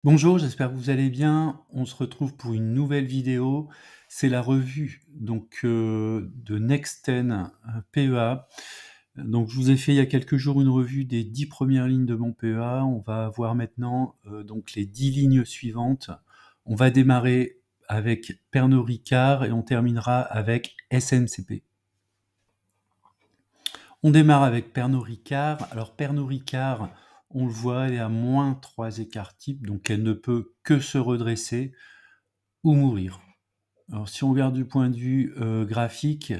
Bonjour, j'espère que vous allez bien. On se retrouve pour une nouvelle vidéo. C'est la revue de Nexten PEA. Donc je vous ai fait il y a quelques jours une revue des 10 premières lignes de mon PEA. On va voir maintenant donc les 10 lignes suivantes. On va démarrer avec Pernod Ricard et on terminera avec SNCP. On démarre avec Pernod Ricard. Alors Pernod Ricard, on le voit, elle est à moins 3 écarts types, donc elle ne peut que se redresser ou mourir. Alors si on regarde du point de vue graphique,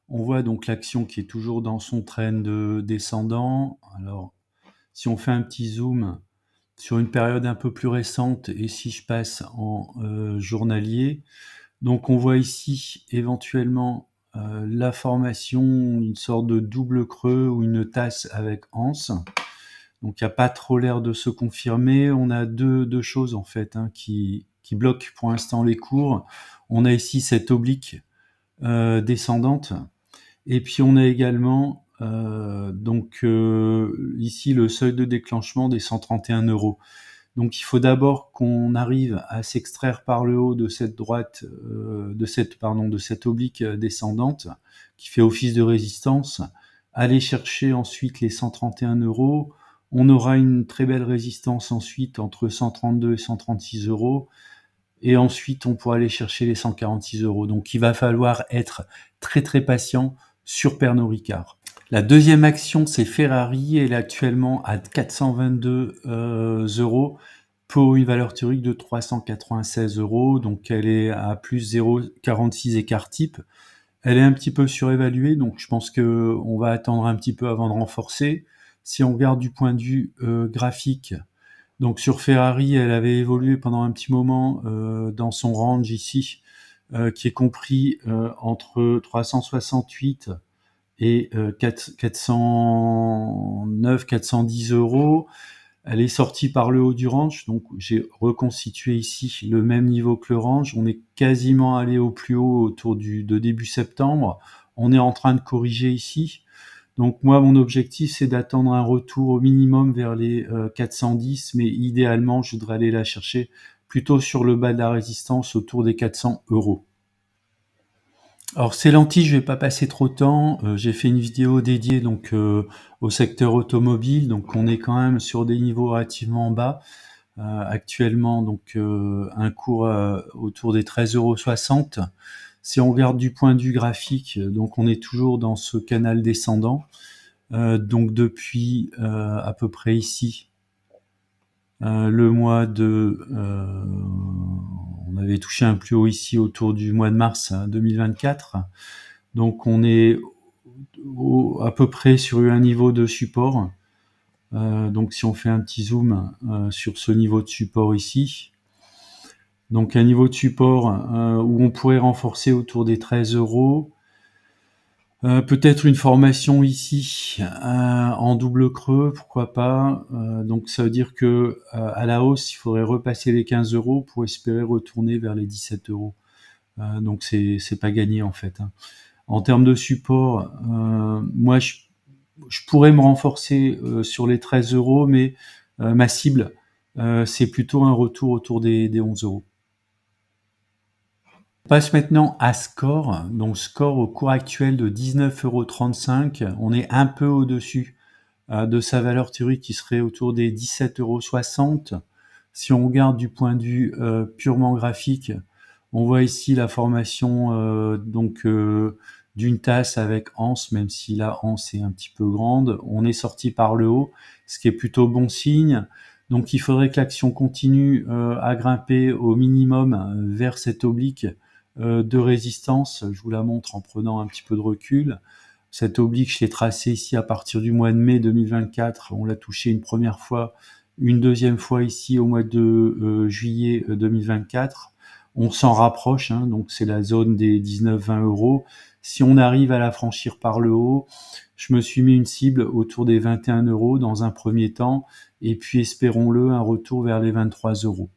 on voit donc l'action qui est toujours dans son trend descendant. Alors si on fait un petit zoom sur une période un peu plus récente et si je passe en journalier, donc on voit ici éventuellement la formation d'une sorte de double creux ou une tasse avec anse. Donc il n'y a pas trop l'air de se confirmer. On a deux choses en fait qui bloquent pour l'instant les cours. On a ici cette oblique descendante. Et puis on a également ici le seuil de déclenchement des 131 euros. Donc il faut d'abord qu'on arrive à s'extraire par le haut de cette de cette oblique descendante qui fait office de résistance, aller chercher ensuite les 131 euros. On aura une très belle résistance ensuite entre 132 et 136 euros. Et ensuite, on pourra aller chercher les 146 euros. Donc il va falloir être très très patient sur Pernod Ricard. La deuxième action, c'est Ferrari. Elle est actuellement à 422 euros pour une valeur théorique de 396 euros. Donc elle est à plus 0,46 écart type. Elle est un petit peu surévaluée, donc je pense que on va attendre un petit peu avant de renforcer. Si on regarde du point de vue graphique, donc sur Ferrari, elle avait évolué pendant un petit moment dans son range ici, qui est compris entre 368 et 409, 410 euros. Elle est sortie par le haut du range, donc j'ai reconstitué ici le même niveau que le range. On est quasiment allé au plus haut autour de début septembre. On est en train de corriger ici. Donc moi, mon objectif, c'est d'attendre un retour au minimum vers les 410, mais idéalement, je voudrais aller la chercher plutôt sur le bas de la résistance autour des 400 euros. Alors ces lentilles, je vais pas passer trop de temps. J'ai fait une vidéo dédiée au secteur automobile, donc on est quand même sur des niveaux relativement bas. Actuellement, un cours autour des 13,60 €. Si on regarde du point de vue graphique, donc on est toujours dans ce canal descendant. Donc depuis à peu près ici, le mois de on avait touché un plus haut ici autour du mois de mars 2024. Donc on est à peu près sur un niveau de support. Donc si on fait un petit zoom sur ce niveau de support ici, donc un niveau de support où on pourrait renforcer autour des 13 euros. Peut-être une formation ici en double creux, pourquoi pas. Donc ça veut dire que à la hausse, il faudrait repasser les 15 euros pour espérer retourner vers les 17 euros. Donc c'est pas gagné en fait. En termes de support, moi je pourrais me renforcer sur les 13 euros, mais ma cible c'est plutôt un retour autour des 11 euros. On passe maintenant à Score. Donc Score au cours actuel de 19,35 €. On est un peu au-dessus de sa valeur théorique qui serait autour des 17,60 €. Si on regarde du point de vue purement graphique, on voit ici la formation d'une tasse avec anse, même si la anse est un petit peu grande. On est sorti par le haut, ce qui est plutôt bon signe. Donc il faudrait que l'action continue à grimper au minimum vers cette oblique de résistance. Je vous la montre en prenant un petit peu de recul. Cette oblique, je l'ai tracée ici à partir du mois de mai 2024. On l'a touché une première fois, une deuxième fois ici au mois de juillet 2024. On s'en rapproche, donc c'est la zone des 19-20 euros. Si on arrive à la franchir par le haut, je me suis mis une cible autour des 21 euros dans un premier temps, et puis espérons-le, un retour vers les 23 euros.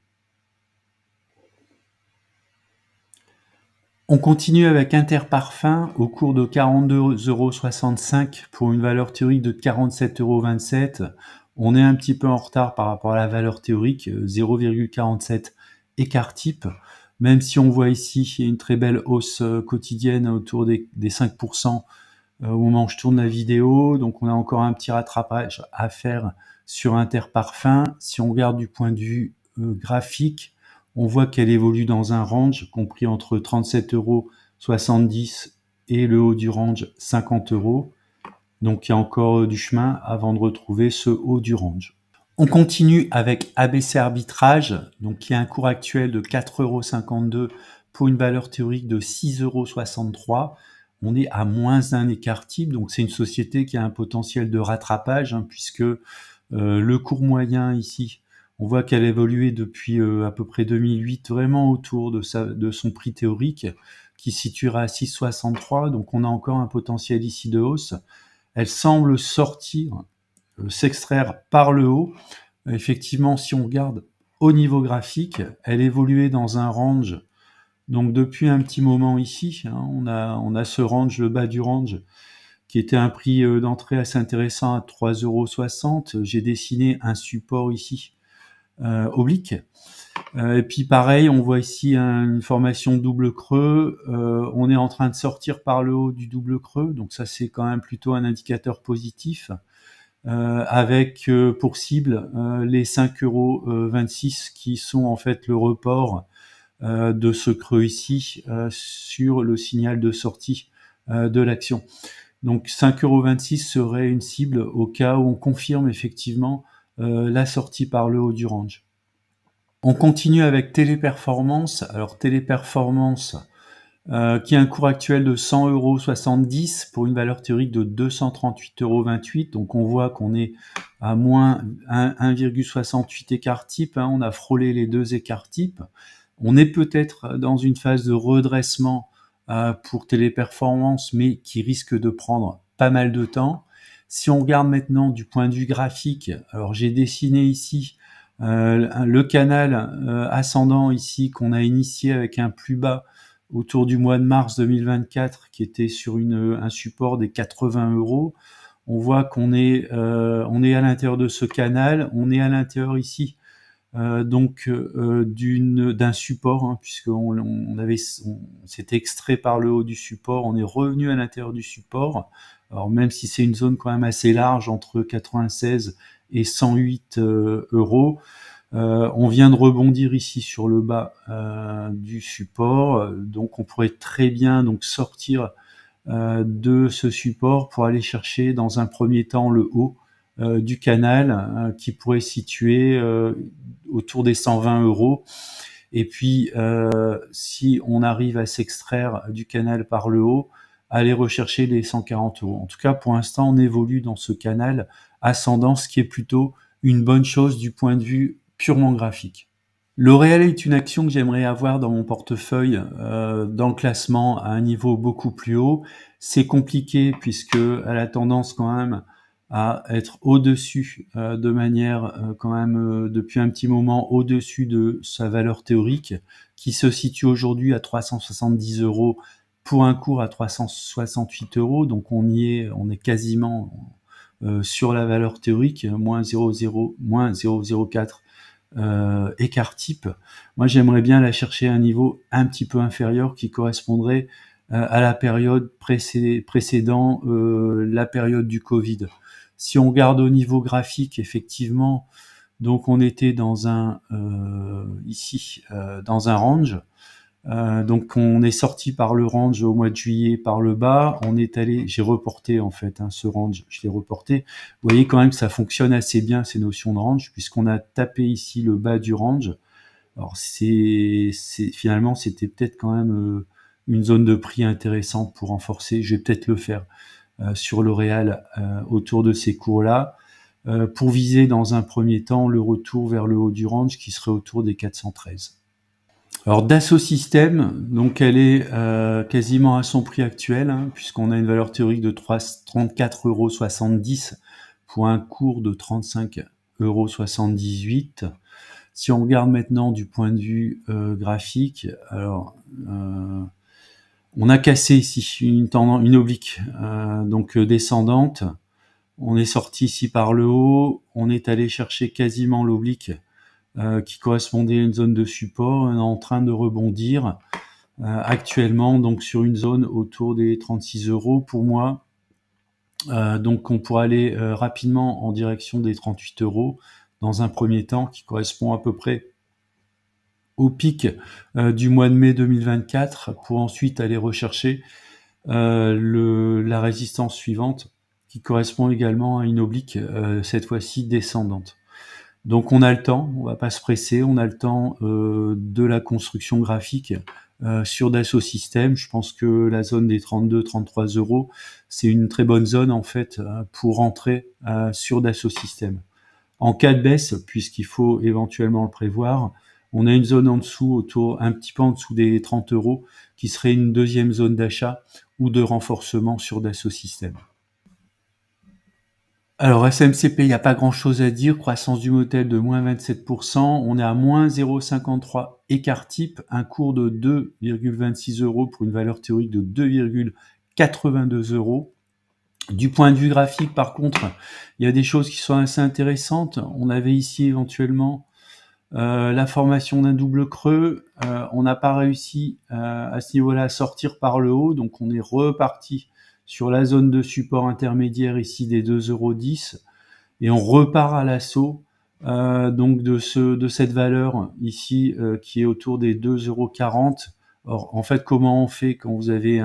On continue avec Interparfums au cours de 42,65 € pour une valeur théorique de 47,27 €. On est un petit peu en retard par rapport à la valeur théorique, 0,47 écart type, même si on voit ici une très belle hausse quotidienne autour des 5% au moment où je tourne la vidéo. Donc on a encore un petit rattrapage à faire sur Interparfums. Si on regarde du point de vue graphique, on voit qu'elle évolue dans un range compris entre 37,70 € et le haut du range 50 €. Donc il y a encore du chemin avant de retrouver ce haut du range. On continue avec ABC Arbitrage, donc qui a un cours actuel de 4,52 € pour une valeur théorique de 6,63 €. On est à moins un écart type, donc c'est une société qui a un potentiel de rattrapage, puisque le cours moyen ici, on voit qu'elle a évolué depuis à peu près 2008, vraiment autour de son prix théorique, qui situera à 6,63 €, donc on a encore un potentiel ici de hausse. Elle semble s'extraire par le haut. Effectivement, si on regarde au niveau graphique, elle évoluait dans un range. Donc depuis un petit moment ici, on a ce range, le bas du range, qui était un prix d'entrée assez intéressant à 3,60 €. J'ai dessiné un support ici oblique. Et puis pareil, on voit ici une formation double creux. On est en train de sortir par le haut du double creux, donc ça c'est quand même plutôt un indicateur positif. Avec pour cible les 5,26 € qui sont en fait le report de ce creux ici sur le signal de sortie de l'action. Donc 5,26 € serait une cible au cas où on confirme effectivement la sortie par le haut du range. On continue avec Téléperformance. Alors Téléperformance qui a un cours actuel de 100,70 € pour une valeur théorique de 238,28 €. Donc on voit qu'on est à moins 1,68 écart type. On a frôlé les 2 écarts types. On est peut-être dans une phase de redressement pour Téléperformance, mais qui risque de prendre pas mal de temps. Si on regarde maintenant du point de vue graphique, alors j'ai dessiné ici le canal ascendant ici qu'on a initié avec un plus bas autour du mois de mars 2024 qui était sur un support des 80 €. On voit qu'on est à l'intérieur de ce canal, on est à l'intérieur ici donc d'un support, puisqu'on s'était extrait par le haut du support, on est revenu à l'intérieur du support. Alors même si c'est une zone quand même assez large entre 96 et 108 €, on vient de rebondir ici sur le bas du support, donc on pourrait très bien donc sortir de ce support pour aller chercher dans un premier temps le haut du canal qui pourrait se situer autour des 120 €. Et puis si on arrive à s'extraire du canal par le haut, aller rechercher les 140 €. En tout cas, pour l'instant, on évolue dans ce canal ascendant, ce qui est plutôt une bonne chose du point de vue purement graphique. L'Oréal est une action que j'aimerais avoir dans mon portefeuille dans le classement à un niveau beaucoup plus haut. C'est compliqué puisque elle a tendance quand même à être au-dessus de manière quand même depuis un petit moment au-dessus de sa valeur théorique qui se situe aujourd'hui à 370 € pour un cours à 368 €. Donc on est quasiment sur la valeur théorique, moins 0,04 écart type. Moi, j'aimerais bien la chercher à un niveau un petit peu inférieur qui correspondrait à la période précédant la période du Covid. Si on regarde au niveau graphique, effectivement, donc on était dans un dans un range. Donc on est sorti par le range au mois de juillet par le bas, on est allé, j'ai reporté en fait ce range, je l'ai reporté. Vous voyez quand même que ça fonctionne assez bien ces notions de range puisqu'on a tapé ici le bas du range. Alors finalement c'était peut-être quand même une zone de prix intéressante pour renforcer. Je vais peut-être le faire sur L'Oréal autour de ces cours-là pour viser dans un premier temps le retour vers le haut du range qui serait autour des 413. Alors Dassault Systèmes, donc elle est quasiment à son prix actuel, puisqu'on a une valeur théorique de 34,70 € pour un cours de 35,78 €. Si on regarde maintenant du point de vue graphique, alors on a cassé ici une oblique donc descendante. On est sorti ici par le haut, on est allé chercher quasiment l'oblique qui correspondait à une zone de support, on est en train de rebondir actuellement donc sur une zone autour des 36 € pour moi. Donc on pourra aller rapidement en direction des 38 € dans un premier temps, qui correspond à peu près au pic du mois de mai 2024, pour ensuite aller rechercher la résistance suivante, qui correspond également à une oblique, cette fois-ci descendante. Donc on a le temps, on va pas se presser, on a le temps de la construction graphique sur Dassault Systèmes. Je pense que la zone des 32-33 €, c'est une très bonne zone en fait pour rentrer sur Dassault Systèmes. En cas de baisse, puisqu'il faut éventuellement le prévoir, on a une zone en dessous, un petit peu en dessous des 30 €, qui serait une deuxième zone d'achat ou de renforcement sur Dassault Systèmes. Alors SMCP, il n'y a pas grand chose à dire, croissance du modèle de moins 27%, on est à moins 0,53 écart type, un cours de 2,26 € pour une valeur théorique de 2,82 €. Du point de vue graphique, par contre, il y a des choses qui sont assez intéressantes. On avait ici éventuellement la formation d'un double creux, on n'a pas réussi à ce niveau-là à sortir par le haut, donc on est reparti sur la zone de support intermédiaire ici des 2,10 € et on repart à l'assaut donc de cette valeur ici qui est autour des 2,40 €. Or en fait, comment on fait quand vous avez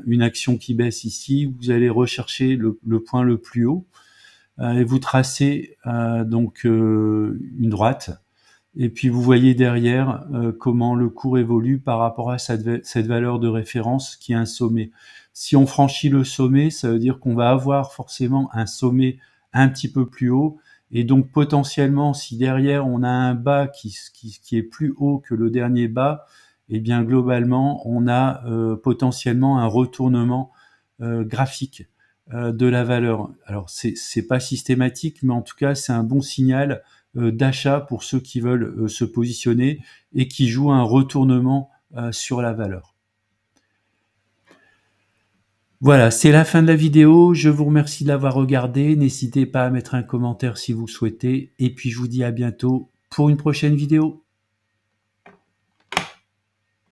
une action qui baisse ici? Vous allez rechercher le point le plus haut et vous tracez donc une droite, et puis vous voyez derrière comment le cours évolue par rapport à cette valeur de référence qui est un sommet. Si on franchit le sommet, ça veut dire qu'on va avoir forcément un sommet un petit peu plus haut, et donc potentiellement, si derrière on a un bas qui est plus haut que le dernier bas, eh bien globalement on a potentiellement un retournement graphique de la valeur. Alors c'est pas systématique, mais en tout cas c'est un bon signal d'achat pour ceux qui veulent se positionner et qui jouent un retournement sur la valeur. Voilà, c'est la fin de la vidéo. Je vous remercie de l'avoir regardé. N'hésitez pas à mettre un commentaire si vous le souhaitez. Et puis je vous dis à bientôt pour une prochaine vidéo.